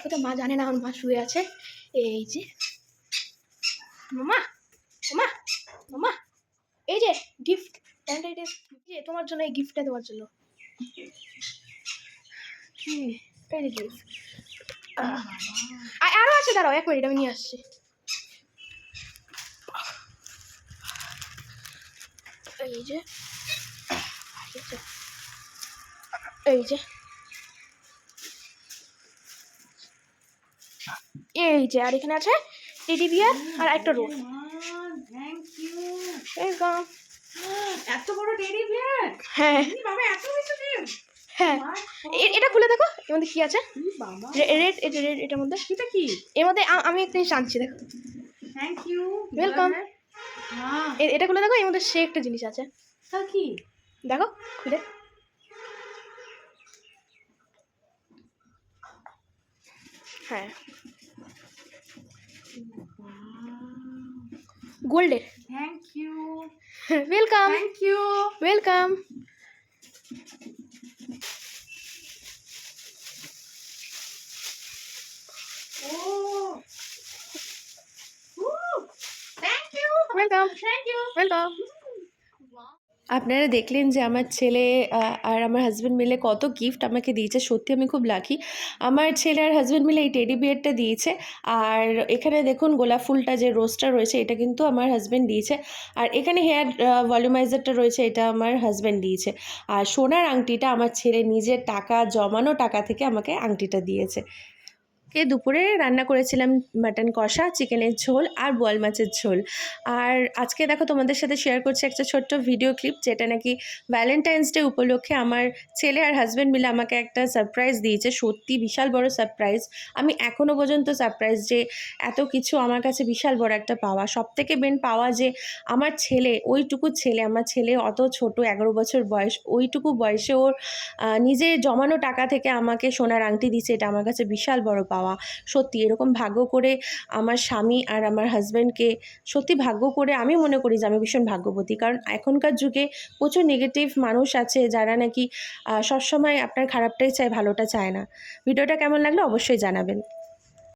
হয়তো মা জানে না, আমার মা শুয়ে আছে। এই যে মামা, মামা, মামা, এই যে গিফট, তোমার জন্য, এই গিফটটা তোমার জন্য। এই যে গিফট। আরো আছে, দাঁড়াও 1 মিনিট, আমি নিয়ে আসছি। এই যে এই যে এই যে, আর এখানে আছে টেডি বিয়ার আর একটা রোল। Thank you. ওয়েলকাম। এত বড় টেডি বিয়ার? হ্যাঁ বাবা, এত কিছু গিফট। হ্যাঁ, এটা খুলে দেখো, এর মধ্যে কি আছে। বাবা, রেড, এই যে রেড, এটার মধ্যে এটা কি? এর মধ্যে আমি একটা জিনিস আনছি, দেখো। Thank you, welcome. হ্যাঁ, এটা খুলে দেখো, এর মধ্যে সে একটা জিনিস আছে। তা কি? দেখো খুলে। হ্যাঁ, গোল্ডের। Thank you, welcome, thank you, welcome. ও thank you, welcome, thank you, welcome. আপনারা দেখলেন যে আমার ছেলে আর আমার হাজব্যান্ড মিলে কত গিফট আমাকে দিয়েছে। সত্যি আমি খুব লাকি। আমার ছেলে আর হাজব্যান্ড মিলে এই টেডি বিয়ারটা দিয়েছে। আর এখানে দেখুন গোলাপ ফুলটা যে রোজটা রয়েছে এটা কিন্তু আমার হাজব্যান্ড দিয়েছে। আর এখানে হেয়ার ভলিউমাইজারটা রয়েছে, এটা আমার হাজব্যান্ড দিয়েছে। আর সোনার আংটিটা আমার ছেলে নিজের টাকা, জমানো টাকা থেকে আমাকে আংটিটা দিয়েছে। দুপুরে রান্না করেছিলাম মাটন কষা, চিকেনের ঝোল আর বোয়াল মাছের ঝোল। আর আজকে দেখো তোমাদের সাথে শেয়ার করছি একটা ছোট্ট ভিডিও ক্লিপ, যেটা নাকি ভ্যালেন্টাইন্স ডে উপলক্ষে আমার ছেলে আর হাজব্যান্ড মিলে আমাকে একটা সারপ্রাইজ দিয়েছে। সত্যি বিশাল বড় সারপ্রাইজ। আমি এখনও পর্যন্ত সারপ্রাইজ, যে এত কিছু আমার কাছে বিশাল বড় একটা পাওয়া। সবথেকে মেন পাওয়া যে আমার ছেলে, ওইটুকু ছেলে, আমার ছেলে অত ছোট, 11 বছর বয়স, ওইটুকু বয়সে ওর নিজে জমানো টাকা থেকে আমাকে সোনার আংটি দিচ্ছে। এটা আমার কাছে বিশাল বড় পাওয়া। সত্যি এরকম ভাগ্য করে আমার স্বামী আর আমার হাজব্যান্ডকে, সত্যি ভাগ্য করে আমি মনে করি যে আমি ভীষণ ভাগ্যবতী। কারণ এখনকার যুগে প্রচুর নেগেটিভ মানুষ আছে যারা নাকি সবসময় আপনার খারাপটাই চায়, ভালোটা চায় না। ভিডিওটা কেমন লাগলো অবশ্যই জানাবেন।